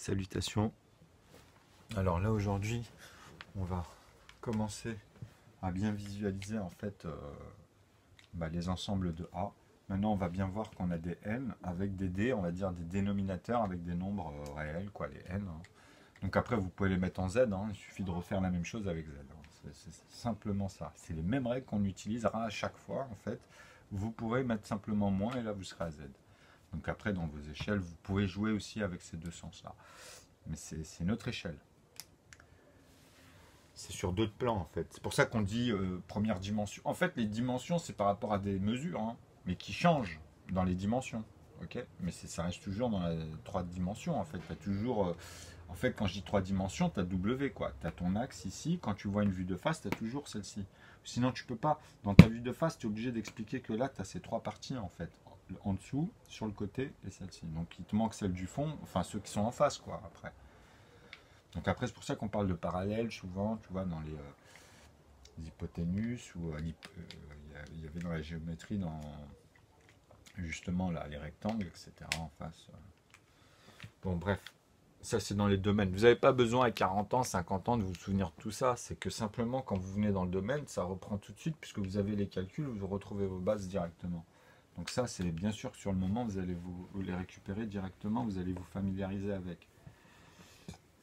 Salutations. Alors là aujourd'hui, on va commencer à bien visualiser en fait les ensembles de A. Maintenant, on va bien voir qu'on a des n avec des d, on va dire des dénominateurs avec des nombres réels, quoi, les n. Hein. Donc après, vous pouvez les mettre en z. Hein. Il suffit de refaire la même chose avec z. Hein. C'est simplement ça. C'est les mêmes règles qu'on utilisera à chaque fois. En fait, vous pourrez mettre simplement moins et là vous serez à z. Donc après, dans vos échelles, vous pouvez jouer aussi avec ces deux sens-là. Mais c'est notre échelle. C'est sur d'autres plans, en fait. C'est pour ça qu'on dit première dimension. En fait, les dimensions, c'est par rapport à des mesures, hein, mais qui changent dans les dimensions. Ok, mais ça reste toujours dans la 3 dimensions, en fait. Tu as toujours... en fait, quand je dis 3 dimensions, tu as W, quoi. Tu as ton axe ici. Quand tu vois une vue de face, tu as toujours celle-ci. Sinon, tu peux pas. Dans ta vue de face, tu es obligé d'expliquer que là, tu as ces 3 parties, en fait. En dessous, sur le côté et celle-ci. Donc il te manque celle du fond, enfin ceux qui sont en face, quoi, après. Donc après, c'est pour ça qu'on parle de parallèle, souvent, tu vois, dans les hypoténus, ou il y avait dans la géométrie, dans justement là, les rectangles, etc. en face. Bon, bref, ça c'est dans les domaines. Vous n'avez pas besoin à 40 ans, 50 ans de vous souvenir de tout ça. C'est que simplement, quand vous venez dans le domaine, ça reprend tout de suite, puisque vous avez les calculs, vous retrouvez vos bases directement. Donc ça, c'est bien sûr que sur le moment, vous allez vous les récupérer directement, vous allez vous familiariser avec.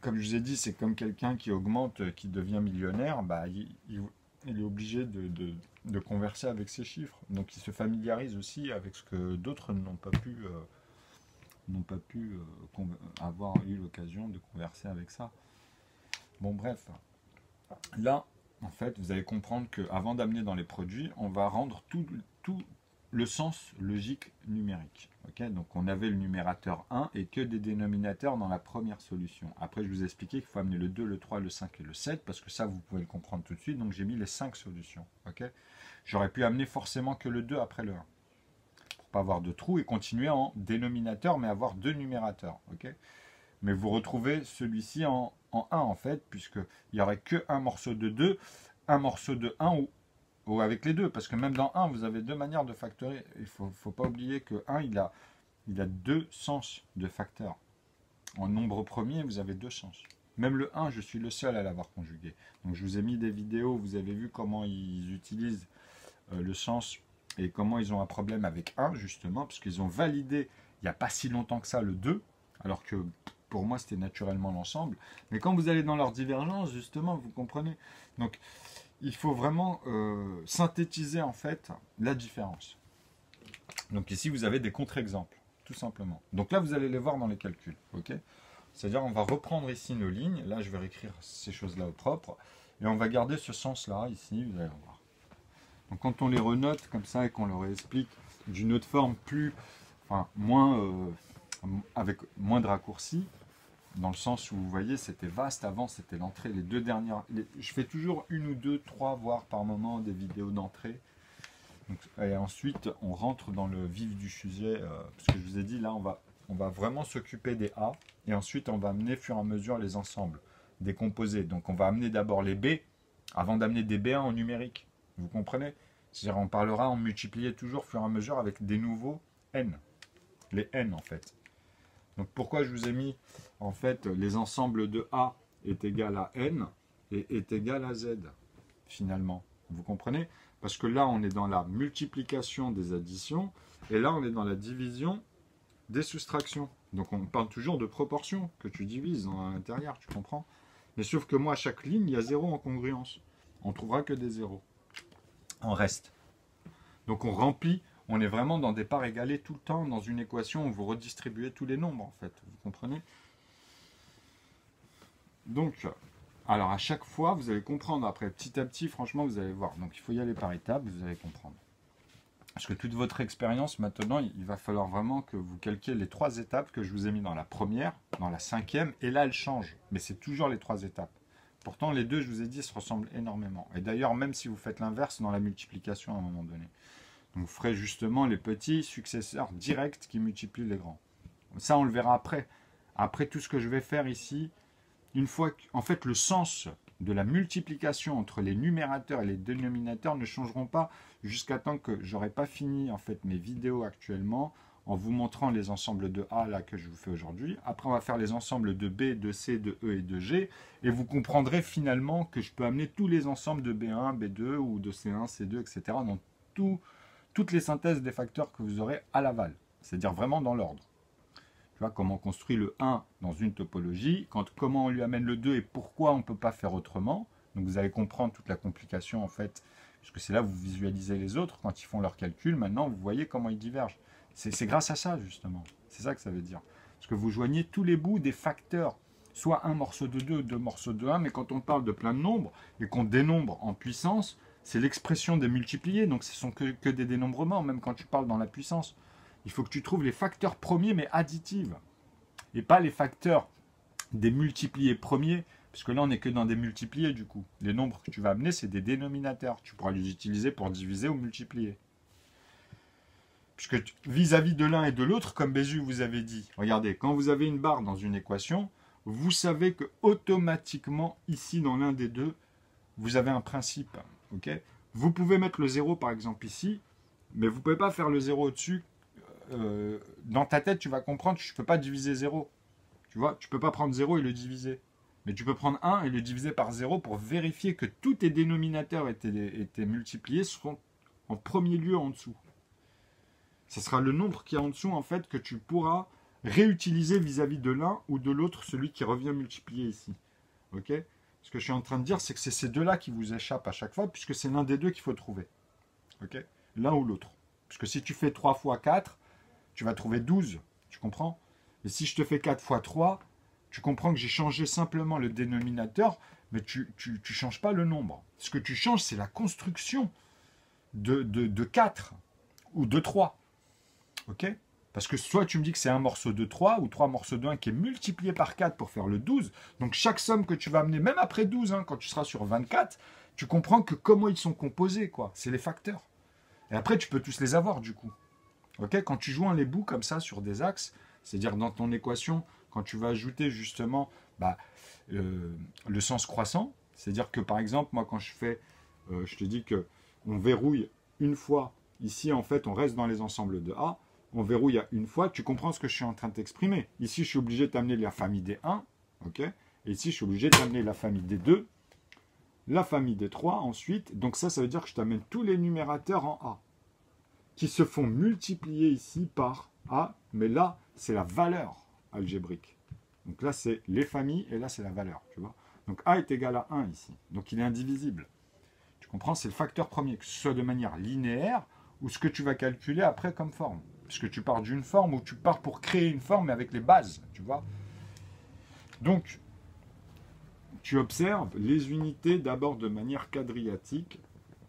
Comme je vous ai dit, c'est comme quelqu'un qui augmente, qui devient millionnaire, il est obligé de converser avec ces chiffres. Donc il se familiarise aussi avec ce que d'autres n'ont pas pu, avoir eu l'occasion de converser avec ça. Bon, bref. Là, en fait, vous allez comprendre qu'avant d'amener dans les produits, on va rendre tout le sens logique numérique. Okay, donc on avait le numérateur 1 et que des dénominateurs dans la première solution. Après, je vous ai expliqué qu'il faut amener le 2, le 3, le 5 et le 7, parce que ça, vous pouvez le comprendre tout de suite. Donc j'ai mis les 5 solutions. Okay, j'aurais pu amener forcément que le 2 après le 1, pour pas avoir de trou et continuer en dénominateur, mais avoir deux numérateurs. Okay, mais vous retrouvez celui-ci en 1, en fait, puisqu'il n'y aurait qu'un morceau de 2, un morceau de 1 ou avec les deux, parce que même dans 1, vous avez deux manières de factorer. Il ne faut pas oublier que 1, il a deux sens de facteur. En nombre premier, vous avez deux sens. Même le 1, je suis le seul à l'avoir conjugué. Donc je vous ai mis des vidéos, vous avez vu comment ils utilisent le sens et comment ils ont un problème avec 1, justement, parce qu'ils ont validé, il n'y a pas si longtemps que ça, le 2, alors que pour moi, c'était naturellement l'ensemble. Mais quand vous allez dans leur divergence, justement, vous comprenez. Donc, il faut vraiment synthétiser en fait la différence. Donc ici, vous avez des contre-exemples, tout simplement. Donc là, vous allez les voir dans les calculs. Okay, c'est-à-dire, on va reprendre ici nos lignes. Là, je vais réécrire ces choses-là au propre. Et on va garder ce sens-là, ici, vous allez voir. Donc quand on les renote comme ça et qu'on leur explique d'une autre forme avec moins de raccourcis, dans le sens où vous voyez c'était vaste, avant c'était l'entrée, les deux dernières, je fais toujours une ou deux, trois, voire par moment des vidéos d'entrée, et ensuite on rentre dans le vif du sujet, parce que je vous ai dit là on va vraiment s'occuper des A, et ensuite on va amener au fur et à mesure les ensembles, décomposés, donc on va amener d'abord les B, avant d'amener des B1 en numérique, vous comprenez, c'est-à-dire on parlera en multiplier toujours au fur et à mesure avec des nouveaux N, les N en fait. Donc pourquoi je vous ai mis en fait les ensembles de A est égal à N et est égal à Z finalement. Vous comprenez? Parce que là on est dans la multiplication des additions et là on est dans la division des soustractions. Donc on parle toujours de proportion que tu divises à l'intérieur, tu comprends? Mais sauf que moi à chaque ligne il y a 0 en congruence. On ne trouvera que des zéros en reste. Donc on remplit. On est vraiment dans des parts égalées tout le temps, dans une équation où vous redistribuez tous les nombres, en fait. Vous comprenez? Donc, alors à chaque fois, vous allez comprendre. Après, petit à petit, franchement, vous allez voir. Donc, il faut y aller par étapes, vous allez comprendre. Parce que toute votre expérience, maintenant, il va falloir vraiment que vous calquiez les 3 étapes que je vous ai mis dans la première, dans la 5e, et là, elles changent. Mais c'est toujours les 3 étapes. Pourtant, les deux, je vous ai dit, se ressemblent énormément. Et d'ailleurs, même si vous faites l'inverse dans la multiplication à un moment donné. Donc vous ferez justement les petits successeurs directs qui multiplient les grands. Ça, on le verra après. Après tout ce que je vais faire ici, une fois que, en fait, le sens de la multiplication entre les numérateurs et les dénominateurs ne changeront pas jusqu'à temps que j'aurai pas fini en fait mes vidéos actuellement en vous montrant les ensembles de A là que je vous fais aujourd'hui. Après, on va faire les ensembles de B, de C, de E et de G. Et vous comprendrez finalement que je peux amener tous les ensembles de B1, B2 ou de C1, C2, etc. dans toutes les synthèses des facteurs que vous aurez à l'aval. C'est-à-dire vraiment dans l'ordre. Tu vois, comment on construit le 1 dans une topologie, comment on lui amène le 2 et pourquoi on ne peut pas faire autrement. Donc vous allez comprendre toute la complication en fait, puisque c'est là où vous visualisez les autres quand ils font leurs calculs. Maintenant, vous voyez comment ils divergent. C'est grâce à ça, justement. C'est ça que ça veut dire. Parce que vous joignez tous les bouts des facteurs, soit un morceau de 2, deux morceaux de 1, mais quand on parle de plein de nombres et qu'on dénombre en puissance, c'est l'expression des multipliés, donc ce sont que des dénombrements, même quand tu parles dans la puissance. Il faut que tu trouves les facteurs premiers, mais additifs, et pas les facteurs des multipliés premiers, parce que là, on n'est que dans des multipliés, du coup. Les nombres que tu vas amener, c'est des dénominateurs. Tu pourras les utiliser pour diviser ou multiplier. Puisque vis-à-vis de l'un et de l'autre, comme Bézu vous avait dit, regardez, quand vous avez une barre dans une équation, vous savez que automatiquement, ici, dans l'un des deux, vous avez un principe. Okay, vous pouvez mettre le 0, par exemple, ici, mais vous ne pouvez pas faire le 0 au-dessus. Dans ta tête, tu vas comprendre que je ne peux pas diviser 0. Tu vois, tu ne peux pas prendre 0 et le diviser. Mais tu peux prendre 1 et le diviser par 0 pour vérifier que tous tes dénominateurs et tes multipliés seront en premier lieu en dessous. Ce sera le nombre qui est en dessous, en fait, que tu pourras réutiliser vis-à-vis de l'un ou de l'autre, celui qui revient multiplier ici. Ok ? Ce que je suis en train de dire, c'est que c'est ces deux-là qui vous échappent à chaque fois, puisque c'est l'un des deux qu'il faut trouver. Ok ? L'un ou l'autre. Puisque si tu fais 3 fois 4, tu vas trouver 12. Tu comprends ? Et si je te fais 4 fois 3, tu comprends que j'ai changé simplement le dénominateur, mais tu ne changes pas le nombre. Ce que tu changes, c'est la construction de 4 ou de 3. Ok ? Parce que soit tu me dis que c'est un morceau de 3 ou 3 morceaux de 1 qui est multiplié par 4 pour faire le 12. Donc chaque somme que tu vas amener, même après 12, quand tu seras sur 24, tu comprends que comment ils sont composés, quoi. C'est les facteurs. Et après, tu peux tous les avoir, du coup. Ok ? Quand tu joins les bouts comme ça sur des axes, c'est-à-dire dans ton équation, quand tu vas ajouter justement le sens croissant, c'est-à-dire que par exemple, moi quand je fais, je te dis qu'on verrouille une fois, ici en fait on reste dans les ensembles de A, on verrouille à une fois, tu comprends ce que je suis en train de t'exprimer. Ici je suis obligé de t'amener la famille des 1, ok ? Et ici je suis obligé de t'amener la famille des 2, la famille des 3 ensuite, donc ça veut dire que je t'amène tous les numérateurs en A, qui se font multiplier ici par A, mais là c'est la valeur algébrique. Donc là, c'est les familles et là, c'est la valeur. Tu vois. Donc A est égal à 1 ici. Donc il est indivisible. Tu comprends? C'est le facteur premier, que ce soit de manière linéaire ou ce que tu vas calculer après comme forme. Puisque tu pars d'une forme ou tu pars pour créer une forme mais avec les bases. Tu vois. Donc, tu observes les unités d'abord de manière quadriatique.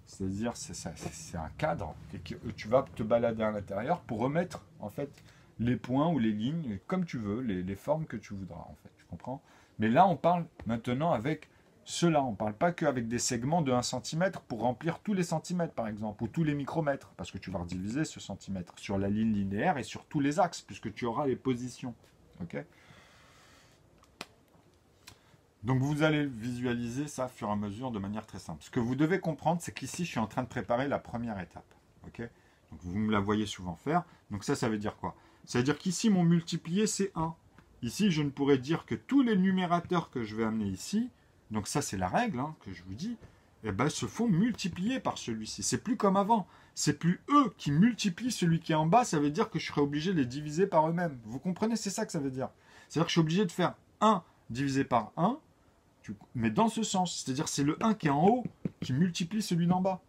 C'est-à-dire, c'est un cadre et que tu vas te balader à l'intérieur pour remettre, en fait, les points ou les lignes, comme tu veux, les formes que tu voudras, en fait, tu comprends? Mais là, on parle maintenant avec cela, on ne parle pas qu'avec des segments de 1 cm pour remplir tous les centimètres, par exemple, ou tous les micromètres, parce que tu vas rediviser ce centimètre sur la ligne linéaire et sur tous les axes, puisque tu auras les positions, ok? Donc vous allez visualiser ça au fur et à mesure de manière très simple. Ce que vous devez comprendre, c'est qu'ici, je suis en train de préparer la première étape, ok? Donc vous me la voyez souvent faire, donc ça veut dire quoi? Ça veut dire qu'ici, mon multiplié, c'est 1. Ici, je ne pourrais dire que tous les numérateurs que je vais amener ici, donc ça, c'est la règle que je vous dis, eh ben, se font multiplier par celui-ci. C'est plus comme avant. C'est plus eux qui multiplient celui qui est en bas, ça veut dire que je serai obligé de les diviser par eux-mêmes. Vous comprenez? C'est ça que ça veut dire. C'est-à-dire que je suis obligé de faire 1 divisé par 1, mais dans ce sens. C'est-à-dire que c'est le 1 qui est en haut qui multiplie celui d'en bas.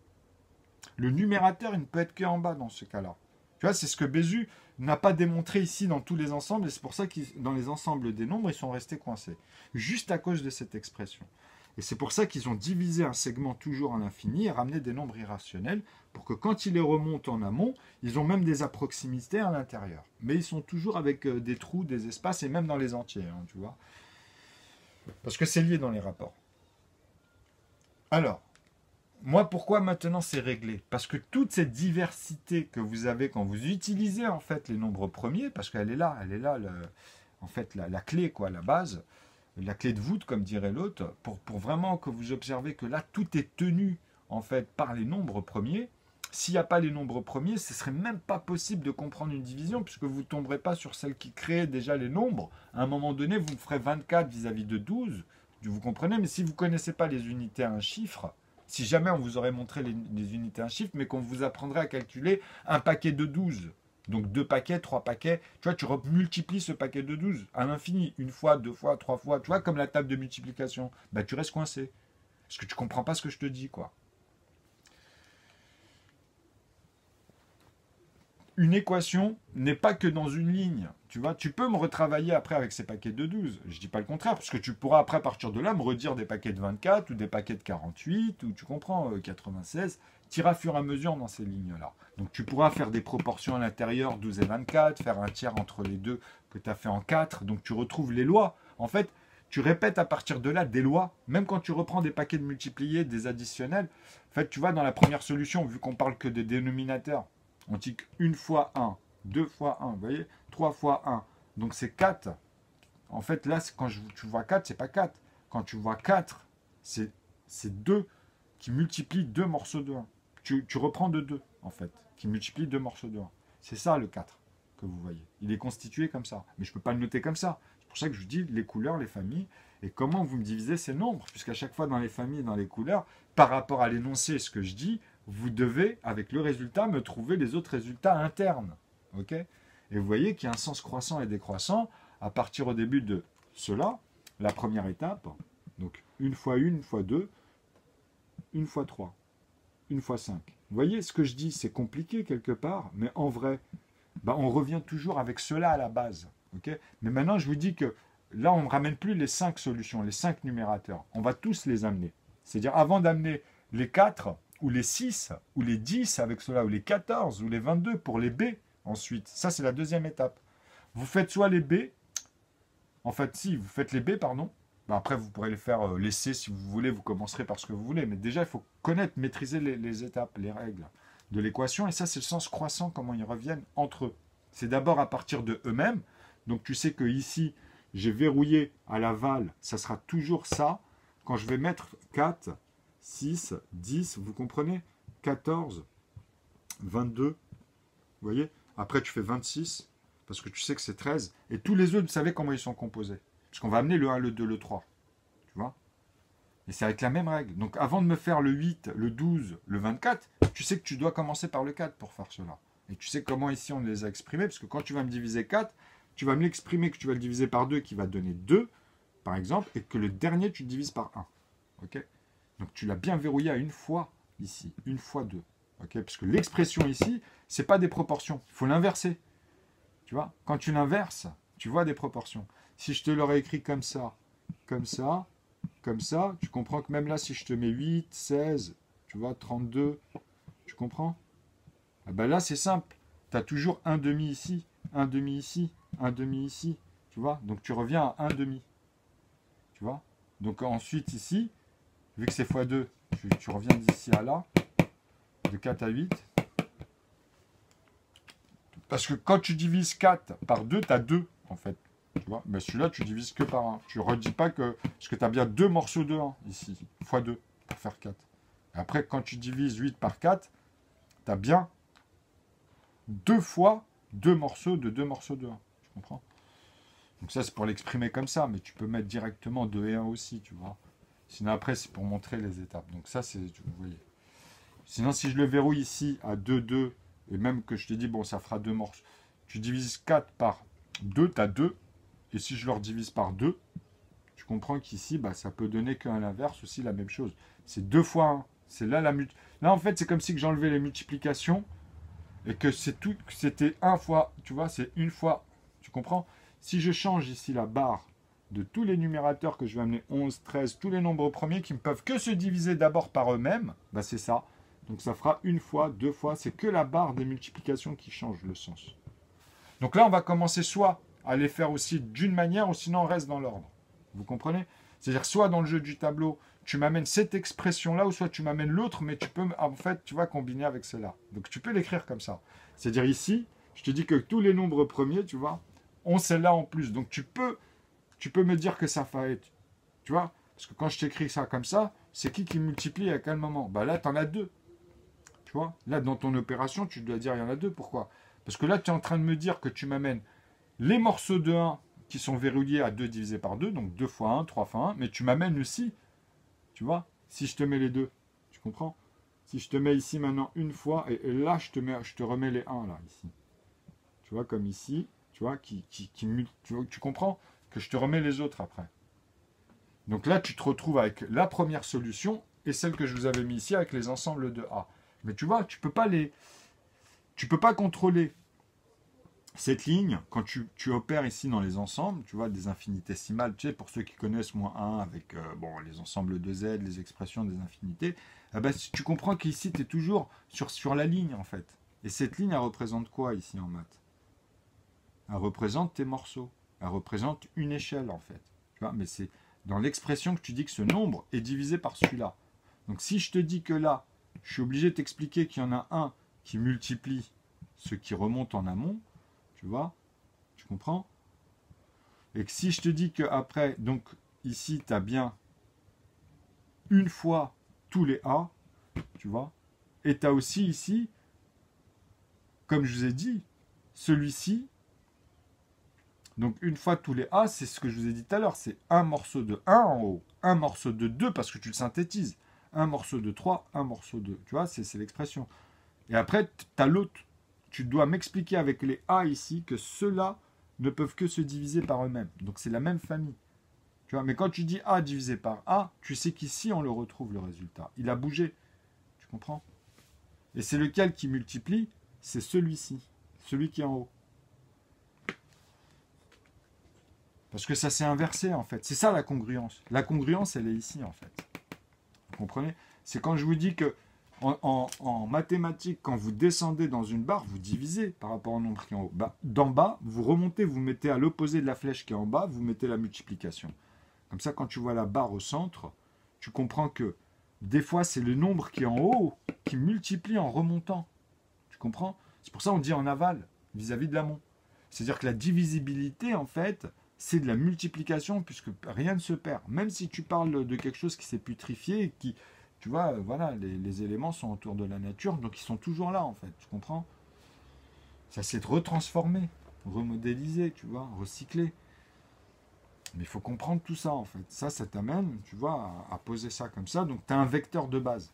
Le numérateur, il ne peut être qu'en bas dans ce cas-là. Tu vois, c'est ce que Bézu n'a pas démontré ici dans tous les ensembles, et c'est pour ça que dans les ensembles des nombres, ils sont restés coincés. Juste à cause de cette expression. Et c'est pour ça qu'ils ont divisé un segment toujours à l'infini et ramené des nombres irrationnels, pour que quand ils les remontent en amont, ils ont même des approximités à l'intérieur. Mais ils sont toujours avec des trous, des espaces, et même dans les entiers, tu vois. Parce que c'est lié dans les rapports. Alors, moi, pourquoi maintenant c'est réglé? Parce que toute cette diversité que vous avez quand vous utilisez en fait les nombres premiers, parce qu'elle est là, en fait la clé, quoi, la base, la clé de voûte, comme dirait l'autre, pour vraiment que vous observez que là, tout est tenu en fait par les nombres premiers, S'il n'y a pas les nombres premiers, ce serait même pas possible de comprendre une division, puisque vous ne tomberez pas sur celle qui crée déjà les nombres. À un moment donné, vous ferez 24 vis-à-vis de 12, vous comprenez, mais si vous ne connaissez pas les unités à un chiffre, si jamais on vous aurait montré les unités à un chiffre, mais qu'on vous apprendrait à calculer un paquet de 12, donc 2 paquets, 3 paquets, tu vois, tu multiplies ce paquet de 12 à l'infini, une fois, 2 fois, 3 fois, tu vois, comme la table de multiplication, bah tu restes coincé. Parce que tu comprends pas ce que je te dis, quoi. Une équation n'est pas que dans une ligne. Tu vois, tu peux me retravailler après avec ces paquets de 12. Je dis pas le contraire, parce que tu pourras après, à partir de là, me redire des paquets de 24 ou des paquets de 48, ou tu comprends, 96. Tu iras fur et à mesure dans ces lignes-là. Donc tu pourras faire des proportions à l'intérieur, 12 et 24, faire un tiers entre les deux que tu as fait en 4. Donc tu retrouves les lois. En fait, tu répètes à partir de là des lois, même quand tu reprends des paquets de multipliés, des additionnels. En fait, tu vois, dans la première solution, vu qu'on parle que de dénominateurs, on dit que 1 fois 1, 2 fois 1, vous voyez, 3 fois 1, donc c'est 4. En fait, là, quand tu vois 4, c'est pas 4. Quand tu vois 4, c'est 2 qui multiplient 2 morceaux de 1. Tu reprends de 2, en fait, qui multiplient 2 morceaux de 1. C'est ça le 4 que vous voyez. Il est constitué comme ça. Mais je ne peux pas le noter comme ça. C'est pour ça que je vous dis les couleurs, les familles, et comment vous me divisez ces nombres. Puisqu'à chaque fois dans les familles et dans les couleurs, par rapport à l'énoncé, ce que je dis, vous devez, avec le résultat, me trouver les autres résultats internes. Ok ? Et vous voyez qu'il y a un sens croissant et décroissant à partir au début de cela, la première étape. Donc 1 fois 1, 1 fois 2, 1 fois 3, 1 fois 5. Vous voyez, ce que je dis, c'est compliqué quelque part, mais en vrai, ben, on revient toujours avec cela à la base. Okay, mais maintenant, je vous dis que là, on ne ramène plus les 5 solutions, les 5 numérateurs. On va tous les amener. C'est-à-dire, avant d'amener les 4, ou les 6, ou les 10 avec cela, ou les 14, ou les 22 pour les B ensuite. Ça, c'est la deuxième étape. Vous faites soit les B, en fait, si, vous faites les B, pardon. Ben après, vous pourrez les faire les C si vous voulez, vous commencerez par ce que vous voulez. Mais déjà, il faut connaître, maîtriser les étapes, les règles de l'équation. Et ça, c'est le sens croissant, comment ils reviennent entre eux. C'est d'abord à partir de eux-mêmes. Donc, tu sais que ici, j'ai verrouillé à l'aval, ça sera toujours ça. Quand je vais mettre 4, 6, 10, vous comprenez 14, 22, vous voyez. Après, tu fais 26, parce que tu sais que c'est 13. Et tous les autres, vous savez comment ils sont composés. Parce qu'on va amener le 1, le 2, le 3. Tu vois. Et c'est avec la même règle. Donc, avant de me faire le 8, le 12, le 24, tu sais que tu dois commencer par le 4 pour faire cela. Et tu sais comment ici on les a exprimés, parce que quand tu vas me diviser 4, tu vas me l'exprimer que tu vas le diviser par 2, qui va donner 2, par exemple, et que le dernier, tu le divises par 1. Ok. Donc tu l'as bien verrouillé à une fois ici, une fois 2. Okay, parce que l'expression ici, ce n'est pas des proportions. Il faut l'inverser. Tu vois, quand tu l'inverses, tu vois des proportions. Si je te l'aurais écrit comme ça, comme ça, comme ça, tu comprends que même là, si je te mets 8, 16, tu vois, 32, tu comprends? Ah ben là, c'est simple. Tu as toujours un demi ici, un demi ici, un demi ici. Tu vois? Donc tu reviens à un demi. Tu vois? Donc ensuite ici, vu que c'est x2, tu reviens d'ici à là, de 4 à 8. Parce que quand tu divises 4 par 2, tu as 2, en fait. Tu vois? Mais celui-là, tu divises que par 1. Tu ne redis pas que... Parce que tu as bien 2 morceaux de 1, ici, x2, pour faire 4. Et après, quand tu divises 8 par 4, tu as bien 2 fois 2 morceaux de 2 morceaux de 1. Tu comprends? Donc ça, c'est pour l'exprimer comme ça, mais tu peux mettre directement 2 et 1 aussi, tu vois. Sinon, après, c'est pour montrer les étapes. Donc ça, c'est, vous voyez. Sinon, si je le verrouille ici à 2, 2, et même que je te dis, bon, ça fera 2 morceaux. Tu divises 4 par 2, tu as 2. Et si je leur divise par 2, tu comprends qu'ici, bah, ça peut donner qu'à l'inverse aussi la même chose. C'est 2 fois 1. C'est là la Là, en fait, c'est comme si j'enlevais les multiplications et que c'est tout, c'était 1 fois, tu vois, c'est 1 fois. Tu comprends? Si je change ici la barre de tous les numérateurs que je vais amener, 11, 13, tous les nombres premiers qui ne peuvent que se diviser d'abord par eux-mêmes, bah c'est ça. Donc ça fera 1 fois, 2 fois, c'est que la barre des multiplications qui change le sens. Donc là, on va commencer soit à les faire aussi d'une manière, ou sinon on reste dans l'ordre. Vous comprenez? C'est-à-dire soit dans le jeu du tableau, tu m'amènes cette expression-là, ou soit tu m'amènes l'autre, mais tu peux, en fait, tu vas combiner avec cela. Donc tu peux l'écrire comme ça. C'est-à-dire ici, je te dis que tous les nombres premiers, tu vois, ont celle-là en plus. Donc tu peux me dire que ça va être, tu vois, parce que quand je t'écris ça comme ça, c'est qui multiplie à quel moment? Bah là, tu en as 2. Tu vois? Là, dans ton opération, tu dois dire il y en a deux. Pourquoi? Parce que là, tu es en train de me dire que tu m'amènes les morceaux de 1 qui sont verrouillés à 2 divisé par 2, donc 2 fois 1, 3 fois 1, mais tu m'amènes aussi, tu vois, si je te mets les deux. Tu comprends? Si je te mets ici maintenant une fois, et là, je te remets les 1, là, ici. Tu vois, comme ici, tu vois, tu comprends que je te remets les autres après. Donc là, tu te retrouves avec la première solution et celle que je vous avais mis ici avec les ensembles de A. Mais tu vois, tu peux pas contrôler cette ligne quand tu opères ici dans les ensembles, tu vois, des infinitésimales, tu sais, pour ceux qui connaissent moins 1 avec les ensembles de Z, les expressions des infinités, tu comprends qu'ici, tu es toujours sur la ligne, en fait. Et cette ligne, elle représente quoi ici en maths? Elle représente tes morceaux. Elle représente une échelle, en fait. Tu vois, mais c'est dans l'expression que tu dis que ce nombre est divisé par celui-là. Donc si je te dis que là, je suis obligé de t'expliquer qu'il y en a un qui multiplie ce qui remonte en amont, tu vois, tu comprends? Et que si je te dis que après, donc ici, tu as bien une fois tous les A, tu vois, et tu as aussi ici, comme je vous ai dit, celui-ci, donc une fois tous les A, c'est ce que je vous ai dit tout à l'heure, c'est un morceau de 1 en haut, un morceau de 2 parce que tu le synthétises, un morceau de 3, un morceau de... Tu vois, c'est l'expression. Et après, tu as l'autre. Tu dois m'expliquer avec les A ici que ceux-là ne peuvent que se diviser par eux-mêmes. Donc c'est la même famille. Tu vois, mais quand tu dis A divisé par A, tu sais qu'ici on le retrouve le résultat. Il a bougé. Tu comprends? Et c'est lequel qui multiplie? C'est celui-ci. Celui qui est en haut. Parce que ça s'est inversé en fait. C'est ça la congruence. La congruence, elle est ici en fait. Vous comprenez? C'est quand je vous dis que en mathématiques, quand vous descendez dans une barre, vous divisez par rapport au nombre qui est en haut. D'en bas, vous remontez, vous mettez à l'opposé de la flèche qui est en bas, vous mettez la multiplication. Comme ça, quand tu vois la barre au centre, tu comprends que des fois, c'est le nombre qui est en haut qui multiplie en remontant. Tu comprends? C'est pour ça qu'on dit en aval, vis-à-vis de l'amont. C'est-à-dire que la divisibilité, en fait, c'est de la multiplication puisque rien ne se perd. Même si tu parles de quelque chose qui s'est putrifié, qui, tu vois, voilà, les éléments sont autour de la nature, donc ils sont toujours là, en fait. Tu comprends? Ça s'est retransformé, remodélisé, tu vois, recyclé. Mais il faut comprendre tout ça, en fait. Ça t'amène, tu vois, à poser ça comme ça. Donc, tu as un vecteur de base.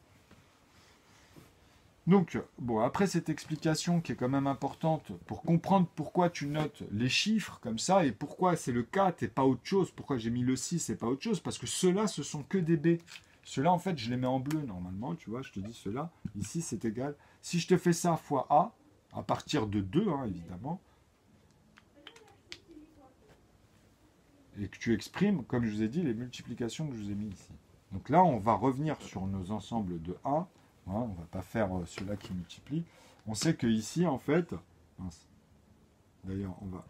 Donc, bon, après cette explication qui est quand même importante pour comprendre pourquoi tu notes les chiffres comme ça et pourquoi c'est le 4 et pas autre chose, pourquoi j'ai mis le 6 et pas autre chose, parce que ceux-là, ce sont que des B. Ceux-là, en fait, je les mets en bleu normalement, tu vois, je te dis ceux-là, ici c'est égal. Si je te fais ça fois A, à partir de 2, hein, évidemment, et que tu exprimes, comme je vous ai dit, les multiplications que je vous ai mis ici. Donc là, on va revenir sur nos ensembles de A. Voilà, on ne va pas faire ceux-là qui multiplient. On sait que ici, en fait... D'ailleurs, on va...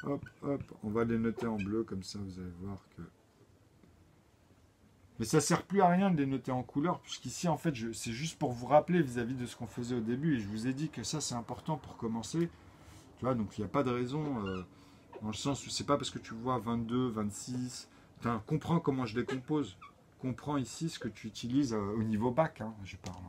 hop, hop, on va les noter en bleu, comme ça, vous allez voir que... Mais ça ne sert plus à rien de les noter en couleur, puisqu'ici, en fait, c'est juste pour vous rappeler vis-à-vis de ce qu'on faisait au début, et je vous ai dit que ça, c'est important pour commencer. Tu vois, donc il n'y a pas de raison... dans le sens où c'est pas parce que tu vois 22, 26, comprends comment je les compose. Comprends ici ce que tu utilises au niveau bac, hein, je parle.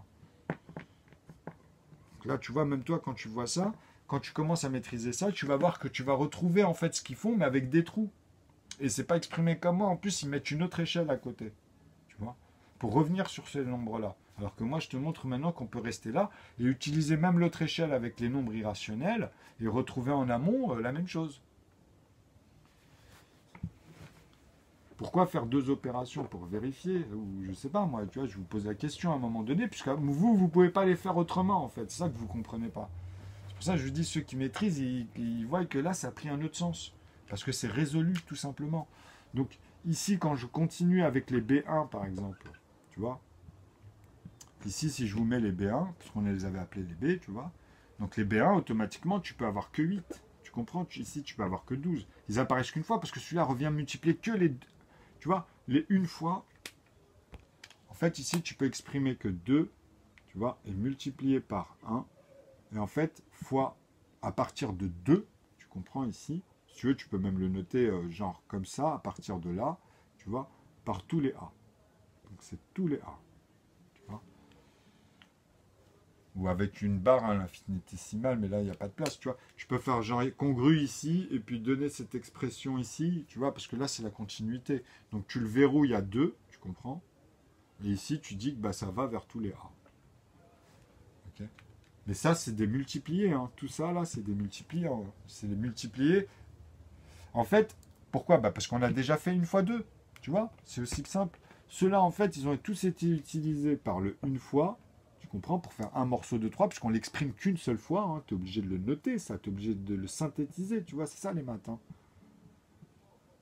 Donc là, tu vois, même toi, quand tu vois ça, quand tu commences à maîtriser ça, tu vas voir que tu vas retrouver en fait ce qu'ils font, mais avec des trous. Et c'est pas exprimé comme moi. En plus, ils mettent une autre échelle à côté. Tu vois, pour revenir sur ces nombres-là. Alors que moi, je te montre maintenant qu'on peut rester là et utiliser même l'autre échelle avec les nombres irrationnels et retrouver en amont la même chose. Pourquoi faire deux opérations pour vérifier? Ou je sais pas, moi, tu vois, je vous pose la question à un moment donné, puisque vous ne pouvez pas les faire autrement, en fait. C'est ça que vous ne comprenez pas. C'est pour ça que je vous dis, ceux qui maîtrisent, ils voient que là, ça a pris un autre sens. Parce que c'est résolu, tout simplement. Donc, ici, quand je continue avec les B1, par exemple, tu vois, ici, si je vous mets les B1, parce qu'on les avait appelés les B, tu vois, donc les B1, automatiquement, tu peux avoir que 8. Tu comprends? Ici, tu peux avoir que 12. Ils apparaissent qu'une fois, parce que celui-là revient multiplier que les... Tu vois, les une fois, en fait, ici, tu peux exprimer que 2, tu vois, et multiplié par 1. Et en fait, fois à partir de 2, tu comprends ici, si tu veux, tu peux même le noter genre comme ça, à partir de là, tu vois, par tous les A. Donc c'est tous les A. ou avec une barre à l'infinitésimale, mais là, il n'y a pas de place, tu vois. Je peux faire genre congru ici, et puis donner cette expression ici, tu vois, parce que là, c'est la continuité. Donc, tu le verrouilles à 2, tu comprends? Et ici, tu dis que bah, ça va vers tous les A. Ok. Mais ça, c'est des multipliés, hein. Tout ça, là, c'est des multipliés. Hein. C'est des multipliés. En fait, pourquoi? Bah, parce qu'on a déjà fait une fois 2, tu vois. C'est aussi simple. Ceux-là, en fait, ils ont tous été utilisés par le une fois, tu comprends, pour faire un morceau de 3, puisqu'on l'exprime qu'une seule fois. Hein. Tu es obligé de le noter, ça. Tu es obligé de le synthétiser, tu vois. C'est ça, les maths. Hein.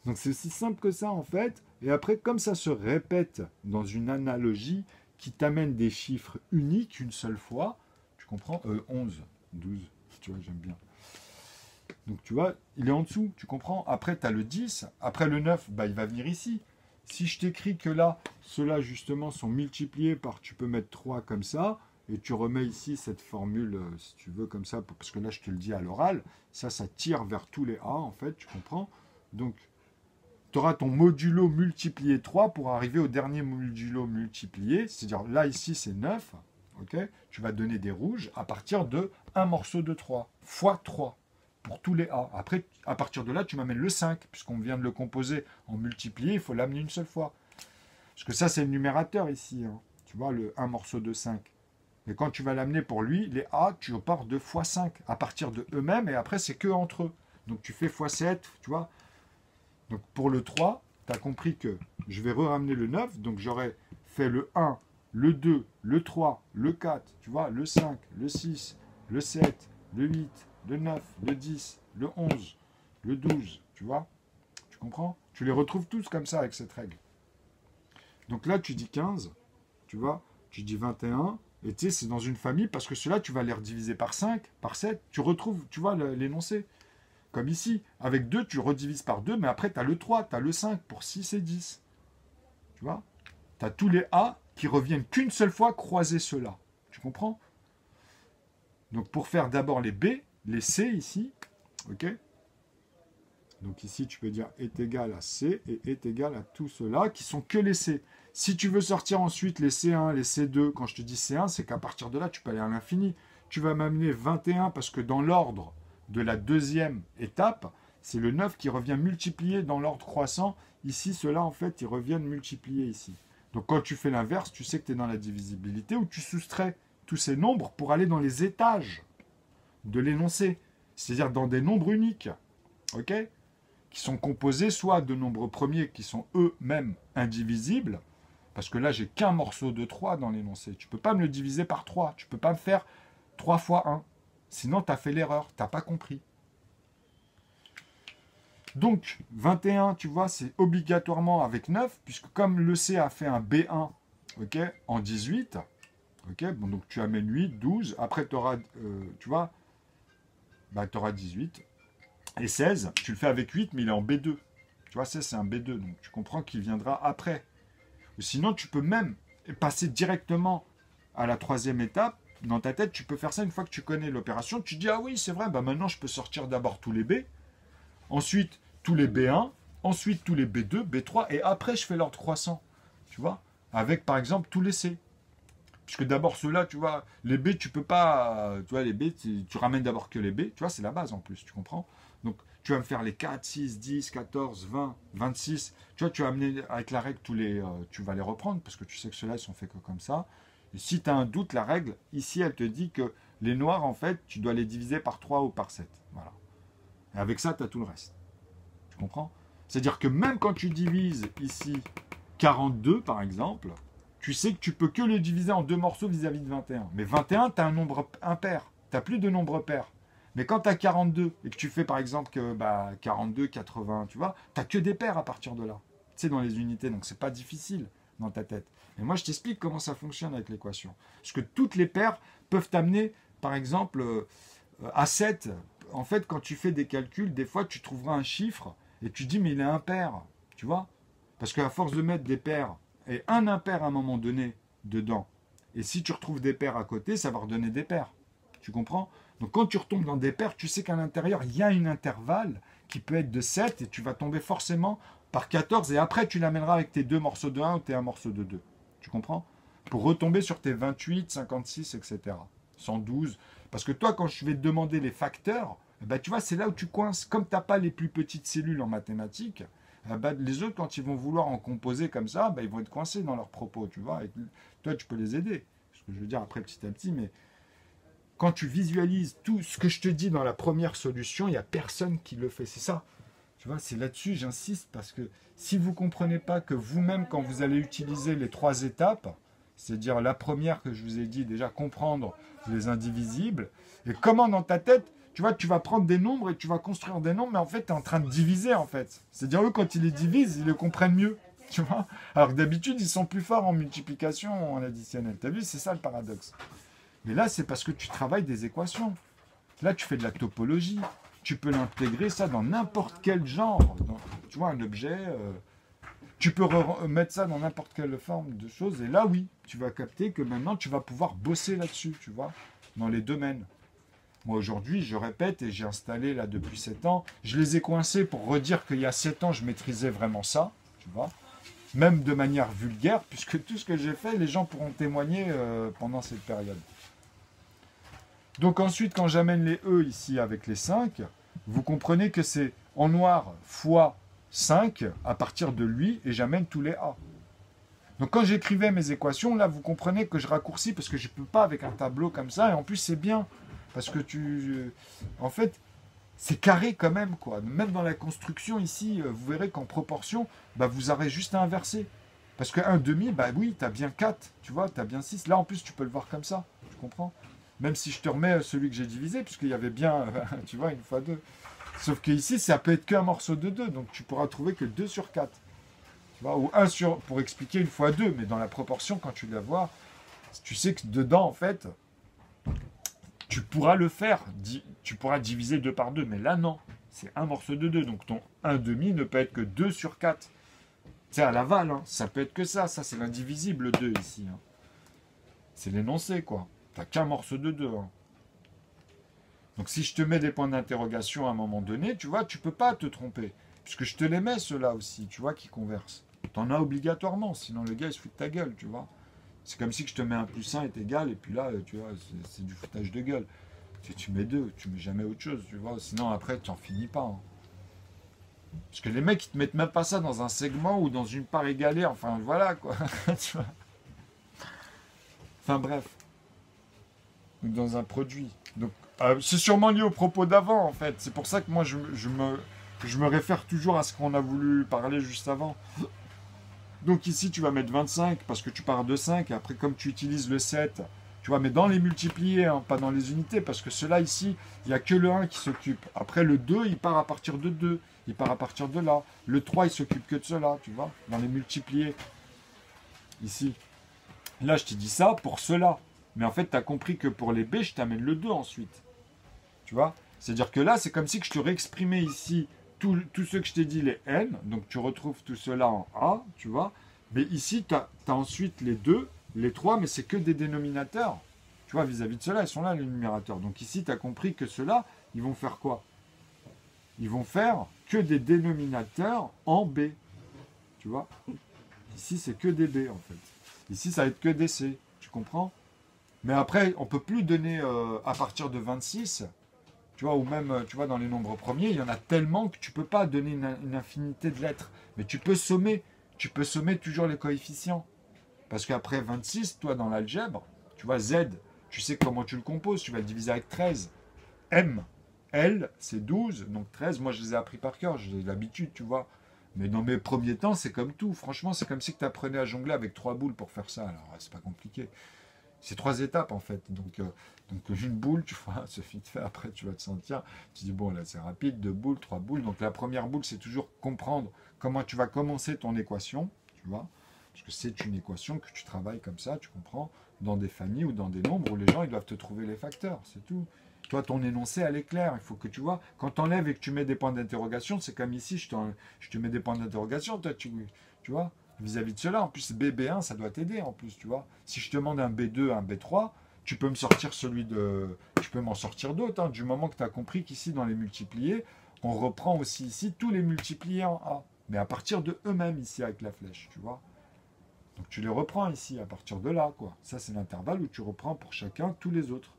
Donc, c'est aussi simple que ça, en fait. Et après, comme ça se répète dans une analogie qui t'amène des chiffres uniques une seule fois, tu comprends 11, 12, tu vois, j'aime bien. Donc, tu vois, il est en dessous, tu comprends. Après, tu as le 10. Après, le 9, bah, il va venir ici. Si je t'écris que là, ceux-là, justement, sont multipliés par, tu peux mettre 3 comme ça, et tu remets ici cette formule, si tu veux, comme ça, parce que là, je te le dis à l'oral, ça tire vers tous les A, en fait, tu comprends. Donc, tu auras ton modulo multiplié 3 pour arriver au dernier modulo multiplié, c'est-à-dire là, ici, c'est 9, ok. Tu vas donner des rouges à partir de un morceau de 3, fois 3. Pour tous les A. Après, à partir de là, tu m'amènes le 5, puisqu'on vient de le composer en multiplié, il faut l'amener une seule fois. Parce que ça, c'est le numérateur ici. Hein. Tu vois, le 1 morceau de 5. Et quand tu vas l'amener pour lui, les A, tu repars de fois 5, à partir de eux-mêmes, et après, c'est que entre eux. Donc, tu fais fois 7, tu vois. Donc, pour le 3, tu as compris que je vais ramener le 9, donc j'aurais fait le 1, le 2, le 3, le 4, tu vois, le 5, le 6, le 7, le 8, le 9, le 10, le 11, le 12, tu vois? Tu comprends? Tu les retrouves tous comme ça avec cette règle. Donc là, tu dis 15, tu vois? Tu dis 21, et tu sais, c'est dans une famille, parce que ceux-là, tu vas les rediviser par 5, par 7, tu retrouves, tu vois, l'énoncé. Comme ici, avec 2, tu redivises par 2, mais après, tu as le 3, tu as le 5 pour 6 et 10. Tu vois? Tu as tous les A qui reviennent qu'une seule fois croiser ceux-là. Tu comprends? Donc, pour faire d'abord les B, les C ici, ok? Donc ici, tu peux dire est égal à C et est égal à tout cela qui sont que les C. Si tu veux sortir ensuite les C1, les C2, quand je te dis C1, c'est qu'à partir de là, tu peux aller à l'infini. Tu vas m'amener 21 parce que dans l'ordre de la deuxième étape, c'est le 9 qui revient multiplié dans l'ordre croissant. Ici, ceux-là, en fait, ils reviennent multiplier ici. Donc quand tu fais l'inverse, tu sais que tu es dans la divisibilité où tu soustrais tous ces nombres pour aller dans les étages de l'énoncé, c'est-à-dire dans des nombres uniques, ok, qui sont composés soit de nombres premiers qui sont eux-mêmes indivisibles, parce que là, j'ai qu'un morceau de 3 dans l'énoncé. Tu ne peux pas me le diviser par 3. Tu ne peux pas me faire 3 fois 1. Sinon, tu as fait l'erreur. Tu n'as pas compris. Donc, 21, tu vois, c'est obligatoirement avec 9, puisque comme le C a fait un B1, ok, en 18, ok, bon, donc tu amènes 8, 12, après tu auras, tu vois, bah, tu auras 18, et 16, tu le fais avec 8, mais il est en B2. Tu vois, c'est un B2, donc tu comprends qu'il viendra après. Ou sinon, tu peux même passer directement à la troisième étape. Dans ta tête, tu peux faire ça une fois que tu connais l'opération. Tu dis, ah oui, c'est vrai, bah maintenant je peux sortir d'abord tous les B, ensuite tous les B1, ensuite tous les B2, B3, et après je fais l'ordre croissant. Tu vois, avec par exemple tous les C. Puisque d'abord ceux-là, tu vois, les B, tu peux pas, tu vois, les B, tu ramènes d'abord que les B, tu vois, c'est la base en plus, tu comprends? Donc, tu vas me faire les 4, 6, 10, 14, 20, 26, tu vois, tu vas amener avec la règle tous les, tu vas les reprendre, parce que tu sais que ceux-là, ils sont faits que comme ça. Et si tu as un doute, la règle, ici, elle te dit que les noirs, en fait, tu dois les diviser par 3 ou par 7, voilà. Et avec ça, tu as tout le reste. Tu comprends? C'est-à-dire que même quand tu divises ici 42, par exemple, tu sais que tu peux que le diviser en deux morceaux vis-à-vis de 21. Mais 21, tu as un nombre impair. Tu n'as plus de nombre pair. Mais quand tu as 42 et que tu fais par exemple que 42, 80, tu vois, tu n'as que des pairs à partir de là. Tu sais, dans les unités, donc c'est pas difficile dans ta tête. Et moi, je t'explique comment ça fonctionne avec l'équation. Parce que toutes les paires peuvent t'amener, par exemple, à 7. En fait, quand tu fais des calculs, des fois, tu trouveras un chiffre et tu dis, mais il est impair. Tu vois? Parce qu'à force de mettre des paires et un impair à un moment donné dedans, et si tu retrouves des paires à côté, ça va redonner des paires. Tu comprends? Donc quand tu retombes dans des paires, tu sais qu'à l'intérieur, il y a une intervalle qui peut être de 7 et tu vas tomber forcément par 14 et après tu l'amèneras avec tes deux morceaux de 1 ou tes un morceau de 2. Tu comprends? Pour retomber sur tes 28, 56, etc. 112. Parce que toi, quand je vais te demander les facteurs, ben, tu vois, c'est là où tu coinces. Comme tu n'as pas les plus petites cellules en mathématiques, ben, les autres, quand ils vont vouloir en composer comme ça, ben, ils vont être coincés dans leurs propos, tu vois. Et toi, tu peux les aider. Ce que je veux dire après petit à petit, mais quand tu visualises tout ce que je te dis dans la première solution, il n'y a personne qui le fait. C'est ça. Tu vois, c'est là-dessus, j'insiste, parce que si vous ne comprenez pas que vous-même, quand vous allez utiliser les 3 étapes, c'est-à-dire la première que je vous ai dit, déjà comprendre les indivisibles, et comment dans ta tête, tu vois, tu vas prendre des nombres et tu vas construire des nombres, mais en fait, tu es en train de diviser, en fait. C'est-à-dire, eux, quand ils les divisent, ils les comprennent mieux, tu vois. Alors que d'habitude, ils sont plus forts en multiplication, en additionnel. Tu as vu, c'est ça le paradoxe. Mais là, c'est parce que tu travailles des équations. Là, tu fais de la topologie. Tu peux l'intégrer, ça, dans n'importe quel genre. Tu vois, un objet... tu peux mettre ça dans n'importe quelle forme de choses. Et là, oui, tu vas capter que maintenant, tu vas pouvoir bosser là-dessus, tu vois, dans les domaines. Moi, aujourd'hui, je répète, et j'ai installé là depuis 7 ans, je les ai coincés pour redire qu'il y a 7 ans, je maîtrisais vraiment ça, tu vois, même de manière vulgaire, puisque tout ce que j'ai fait, les gens pourront témoigner pendant cette période. Donc ensuite, quand j'amène les E ici avec les 5, vous comprenez que c'est en noir fois 5 à partir de lui, et j'amène tous les A. Donc quand j'écrivais mes équations, là, vous comprenez que je raccourcis, parce que je ne peux pas avec un tableau comme ça, et en plus c'est bien, parce que en fait, c'est carré quand même, quoi. Même dans la construction ici, vous verrez qu'en proportion, bah, vous aurez juste à inverser. Parce que 1,5, bah oui, tu as bien 4, tu vois, tu as bien 6. Là, en plus, tu peux le voir comme ça, tu comprends? Même si je te remets celui que j'ai divisé, puisqu'il y avait bien, tu vois, une fois 2. Sauf qu'ici, ça peut être qu'un morceau de 2, donc tu pourras trouver que 2 sur 4. Tu vois, ou 1 sur, pour expliquer une fois 2, mais dans la proportion, quand tu la vois, tu sais que dedans, en fait, tu pourras le faire, tu pourras diviser 2 par 2, mais là, non. C'est un morceau de 2, donc ton 1,5 ne peut être que 2 sur 4. C'est à l'aval, hein. Ça peut être que ça c'est l'indivisible 2 ici. Hein. C'est l'énoncé, quoi. T'as qu'un morceau de 2. Hein. Donc si je te mets des points d'interrogation à un moment donné, tu vois, tu peux pas te tromper. Puisque je te les mets, ceux-là aussi, tu vois, qui conversent. T'en as obligatoirement, sinon le gars, il se fout de ta gueule, tu vois. C'est comme si je te mets un plus 1 est égal, et puis là, tu vois, c'est du foutage de gueule. Tu mets 2, tu mets jamais autre chose, tu vois. Sinon, après, tu n'en finis pas. Hein. Parce que les mecs, ils te mettent même pas ça dans un segment ou dans une part égalée. Enfin, voilà, quoi. Tu vois. Enfin, bref. Ou dans un produit. Donc, c'est sûrement lié aux propos d'avant, en fait. C'est pour ça que moi, je me réfère toujours à ce qu'on a voulu parler juste avant. Donc ici, tu vas mettre 25 parce que tu pars de 5. Et après, comme tu utilises le 7, tu vois, mais dans les multipliés, hein, pas dans les unités, parce que ceux-là ici, il n'y a que le 1 qui s'occupe. Après, le 2, il part à partir de 2. Il part à partir de là. Le 3, il s'occupe que de cela, tu vois, dans les multipliés. Ici. Là, je t'ai dit ça pour cela. Mais en fait, tu as compris que pour les B, je t'amène le 2 ensuite. Tu vois? C'est-à-dire que là, c'est comme si que je te réexprimais ici tout ce que je t'ai dit, les N. Donc, tu retrouves tout cela en A, tu vois? Mais ici, tu as ensuite les 2, les 3, mais c'est que des dénominateurs. Tu vois, vis-à-vis de cela, ils sont là, les numérateurs. Donc ici, tu as compris que ceux-là, ils vont faire quoi? Ils vont faire que des dénominateurs en B. Tu vois? Ici, c'est que des B, en fait. Ici, ça va être que des C. Tu comprends? Mais après, on ne peut plus donner à partir de 26, tu vois, ou même, tu vois, dans les nombres premiers, il y en a tellement que tu ne peux pas donner une infinité de lettres. Mais tu peux sommer. Tu peux sommer toujours les coefficients. Parce qu'après 26, toi, dans l'algèbre, tu vois, Z, tu sais comment tu le composes. Tu vas le diviser avec 13. M, L, c'est 12. Donc 13, moi, je les ai appris par cœur. J'ai l'habitude, tu vois. Mais dans mes premiers temps, c'est comme tout. Franchement, c'est comme si tu apprenais à jongler avec 3 boules pour faire ça. Alors, c'est pas compliqué. C'est 3 étapes, en fait. Donc une boule, tu vois, ce vite fait. Après, tu vas te sentir. Tu dis, bon, là, c'est rapide. 2 boules, 3 boules. Donc, la première boule, c'est toujours comprendre comment tu vas commencer ton équation. Tu vois. Parce que c'est une équation que tu travailles comme ça, tu comprends, dans des familles ou dans des nombres où les gens, ils doivent te trouver les facteurs. C'est tout. Toi, ton énoncé, elle est claire. Il faut que tu vois. Quand tu enlèves et que tu mets des points d'interrogation, c'est comme ici, je te mets des points d'interrogation. Toi, tu vois. Vis-à-vis de cela, en plus, B1, ça doit t'aider, en plus, tu vois. Si je te demande un B2, un B3, tu peux me sortir celui de... Tu peux m'en sortir d'autres, hein, du moment que tu as compris qu'ici, dans les multipliés, on reprend aussi ici tous les multipliés en A. Mais à partir de eux-mêmes, ici, avec la flèche, tu vois. Donc tu les reprends ici, à partir de là, quoi. Ça, c'est l'intervalle où tu reprends pour chacun tous les autres.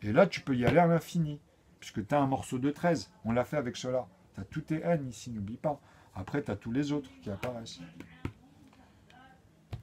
Et là, tu peux y aller à l'infini, puisque tu as un morceau de 13. On l'a fait avec cela. Tu as tous tes n ici, n'oublie pas. Après, tu as tous les autres qui apparaissent.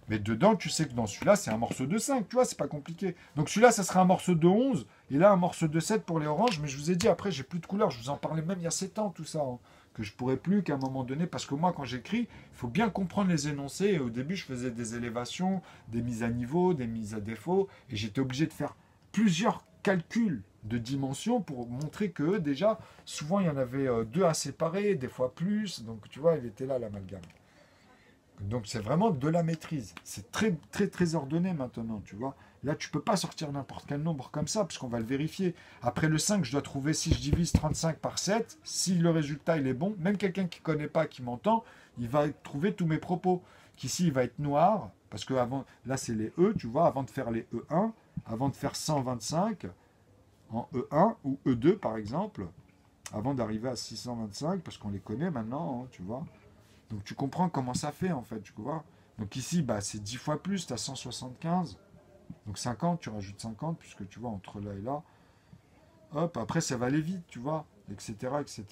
Mais dedans, tu sais que dans celui-là, c'est un morceau de 5, tu vois, c'est pas compliqué. Donc celui-là, ça sera un morceau de 11, et là, un morceau de 7 pour les oranges. Mais je vous ai dit, après, j'ai plus de couleurs. Je vous en parlais même il y a 7 ans, tout ça. Hein, que je pourrais plus qu'à un moment donné, parce que moi, quand j'écris, il faut bien comprendre les énoncés. Et au début, je faisais des élévations, des mises à niveau, des mises à défaut, et j'étais obligé de faire plusieurs calculs de dimensions pour montrer que déjà, souvent, il y en avait deux à séparer, des fois plus. Donc, tu vois, il était là, l'amalgame. Donc c'est vraiment de la maîtrise. C'est très très très ordonné maintenant, tu vois. Là, tu peux pas sortir n'importe quel nombre comme ça, parce qu'on va le vérifier. Après le 5, je dois trouver, si je divise 35 par 7, si le résultat il est bon, même quelqu'un qui ne connaît pas, qui m'entend, il va trouver tous mes propos. Qu'ici, il va être noir, parce que avant, là c'est les E, tu vois, avant de faire les E1, avant de faire 125 en E1 ou E2 par exemple, avant d'arriver à 625, parce qu'on les connaît maintenant, hein, tu vois. Donc tu comprends comment ça fait en fait, tu vois. Donc ici, bah, c'est 10 fois plus, tu as 175. Donc 50, tu rajoutes 50, puisque tu vois, entre là et là. Hop, après ça va aller vite, tu vois, etc. etc.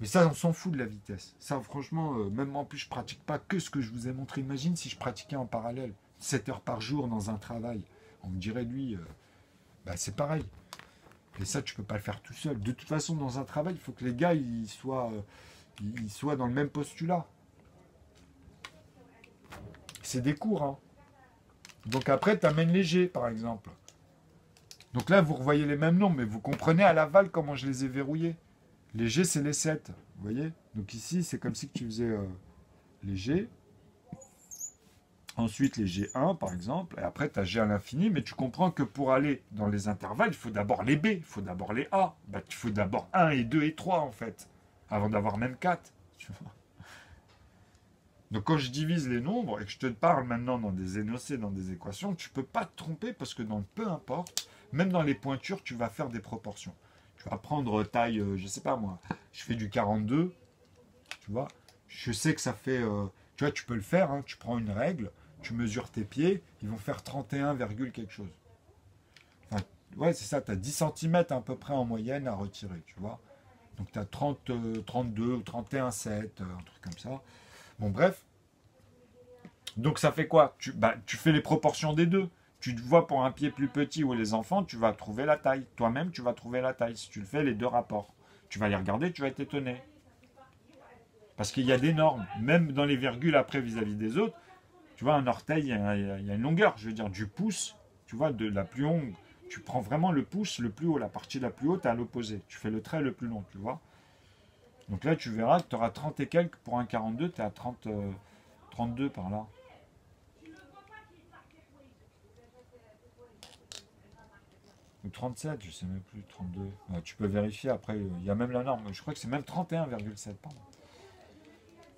Mais ça, on s'en fout de la vitesse. Ça, franchement, même en plus, je pratique pas que ce que je vous ai montré. Imagine si je pratiquais en parallèle, 7 heures par jour dans un travail. On me dirait, lui, bah, c'est pareil. Et ça, tu peux pas le faire tout seul. De toute façon, dans un travail, il faut que les gars, ils soient dans le même postulat. C'est des cours, hein. Donc après, tu amènes les G, par exemple. Donc là, vous revoyez les mêmes nombres, mais vous comprenez à l'aval comment je les ai verrouillés. Les G, c'est les 7, vous voyez. Donc ici, c'est comme si tu faisais les G. Ensuite, les G1, par exemple. Et après, tu as G à l'infini, mais tu comprends que pour aller dans les intervalles, il faut d'abord les B, il faut d'abord les A. Bah, il faut d'abord 1 et 2 et 3, en fait, avant d'avoir même 4. Tu vois. Donc quand je divise les nombres et que je te parle maintenant dans des énoncés, dans des équations, tu ne peux pas te tromper parce que dans le peu importe, même dans les pointures, tu vas faire des proportions. Tu vas prendre taille, je ne sais pas moi, je fais du 42, tu vois, je sais que ça fait, tu vois, tu peux le faire, hein, tu prends une règle, tu mesures tes pieds, ils vont faire 31, quelque chose. Enfin, ouais, c'est ça, tu as 10 cm à peu près en moyenne à retirer, tu vois. Donc tu as 30, 32 ou 31,7, un truc comme ça. Bon, bref. Donc ça fait quoi? Tu fais les proportions des deux. Tu te vois pour un pied plus petit ou les enfants, tu vas trouver la taille. Toi-même, tu vas trouver la taille. Si tu le fais, les deux rapports. Tu vas les regarder, tu vas être étonné. Parce qu'il y a des normes. Même dans les virgules après vis-à-vis des autres, tu vois, un orteil, il y a une longueur. Je veux dire, du pouce, tu vois, de la plus longue. Tu prends vraiment le pouce le plus haut, la partie la plus haute à l'opposé. Tu fais le trait le plus long, tu vois. Donc là, tu verras que tu auras 30 et quelques pour un 42, tu es à 30, 32 par là. Ou 37, je sais même plus, 32. Ouais, tu peux vérifier après, il y a même la norme. Je crois que c'est même 31,7, pardon.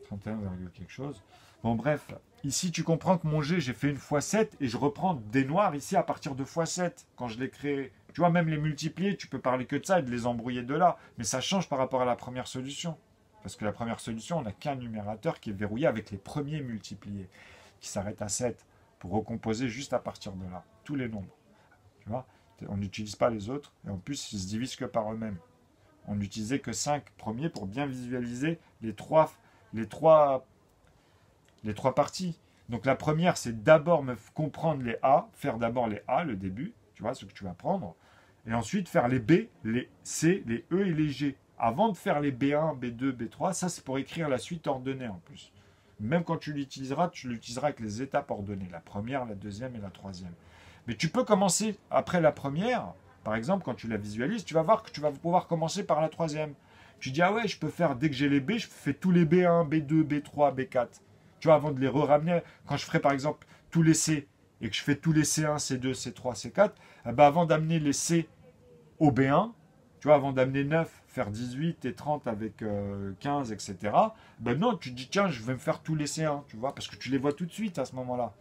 31, quelque chose. Bon, bref, ici tu comprends que mon G, j'ai fait une fois 7 et je reprends des noirs ici à partir de fois 7 quand je l'ai créé. Tu vois, même les multiplier, tu peux parler que de ça et de les embrouiller de là. Mais ça change par rapport à la première solution. Parce que la première solution, on n'a qu'un numérateur qui est verrouillé avec les premiers multipliés, qui s'arrête à 7 pour recomposer juste à partir de là, tous les nombres. Tu vois, on n'utilise pas les autres et en plus, ils se divisent que par eux-mêmes. On n'utilisait que 5 premiers pour bien visualiser les trois parties. Donc la première, c'est d'abord me comprendre les A, faire d'abord les A, le début, tu vois, ce que tu vas prendre, et ensuite faire les B, les C, les E et les G. Avant de faire les B1, B2, B3, ça c'est pour écrire la suite ordonnée en plus. Même quand tu l'utiliseras avec les étapes ordonnées, la première, la deuxième et la troisième. Mais tu peux commencer après la première, par exemple, quand tu la visualises, tu vas voir que tu vas pouvoir commencer par la troisième. Tu dis, ah ouais, je peux faire, dès que j'ai les B, je fais tous les B1, B2, B3, B4. Tu vois, avant de les ramener, quand je ferai par exemple tous les C, et que je fais tous les C1, C2, C3, C4, eh ben avant d'amener les C au B1, tu vois, avant d'amener 9, faire 18 et 30 avec 15, etc. Ben non, tu te dis, tiens, je vais me faire tous les C1, tu vois, parce que tu les vois tout de suite à ce moment-là.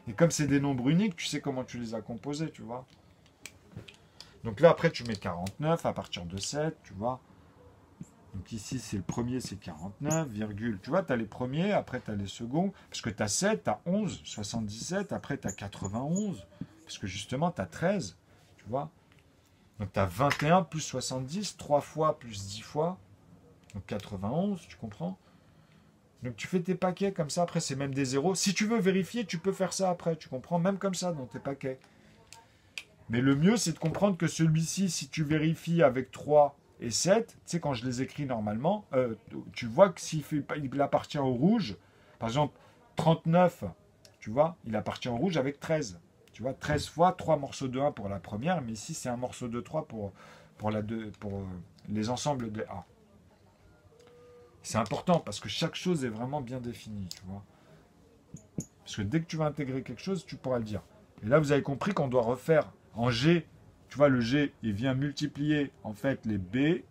Et comme c'est des nombres uniques, tu sais comment tu les as composés, tu vois. Donc là, après, tu mets 49 à partir de 7, tu vois. Donc ici, c'est le premier, c'est 49, virgule. Tu vois, tu as les premiers, après tu as les seconds, parce que tu as 7, tu as 11, 77, après tu as 91, parce que justement, tu as 13, tu vois. Donc tu as 21 plus 70, 3 fois plus 10 fois. Donc 91, tu comprends? Donc tu fais tes paquets comme ça, après c'est même des zéros. Si tu veux vérifier, tu peux faire ça après, tu comprends? Même comme ça dans tes paquets. Mais le mieux, c'est de comprendre que celui-ci, si tu vérifies avec 3 et 7, tu sais, quand je les écris normalement, tu vois que il appartient au rouge, par exemple, 39, tu vois, il appartient au rouge avec 13. Tu vois, 13 fois 3 morceaux de 1 pour la première, mais ici, c'est un morceau de 3 pour les ensembles de A. C'est important parce que chaque chose est vraiment bien définie, tu vois. Parce que dès que tu vas intégrer quelque chose, tu pourras le dire. Et là, vous avez compris qu'on doit refaire en G. Tu vois, le G, il vient multiplier en fait les B.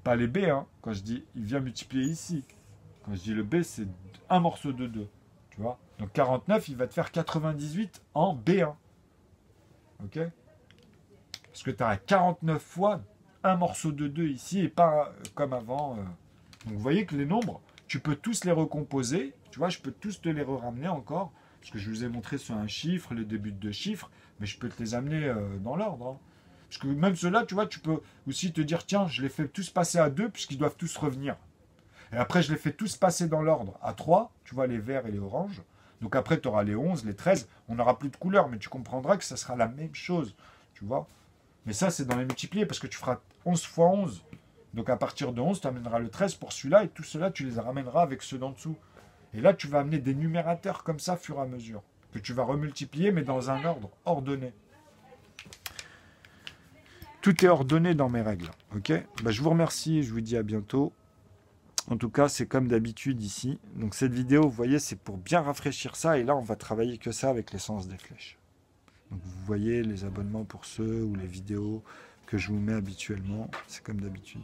Pas les B, hein. Quand je dis, il vient multiplier ici. Quand je dis le B, c'est un morceau de 2. Tu vois. Donc 49, il va te faire 98 en B1. Ok? Parce que tu as 49 fois un morceau de 2 ici et pas comme avant. Donc vous voyez que les nombres, tu peux tous les recomposer. Tu vois, je peux tous te les ramener encore. Parce que je vous ai montré sur un chiffre, les débuts de chiffres. Mais je peux te les amener dans l'ordre. Hein. Parce que même ceux-là, tu vois, tu peux aussi te dire, tiens, je les fais tous passer à 2 puisqu'ils doivent tous revenir. Et après, je les fais tous passer dans l'ordre à 3. Tu vois, les verts et les oranges. Donc après, tu auras les 11, les 13. On n'aura plus de couleurs, mais tu comprendras que ça sera la même chose. Tu vois. Mais ça, c'est dans les multipliés parce que tu feras 11 fois 11. Donc à partir de 11, tu amèneras le 13 pour celui-là et tout cela, tu les ramèneras avec ceux d'en dessous. Et là, tu vas amener des numérateurs comme ça, fur et à mesure, que tu vas remultiplier, mais dans un ordre ordonné. Tout est ordonné dans mes règles. Ok, je vous remercie et je vous dis à bientôt. En tout cas, c'est comme d'habitude ici. Donc cette vidéo, vous voyez, c'est pour bien rafraîchir ça. Et là, on va travailler que ça avec l'essence des flèches. Donc vous voyez les abonnements pour ceux ou les vidéos que je vous mets habituellement. C'est comme d'habitude.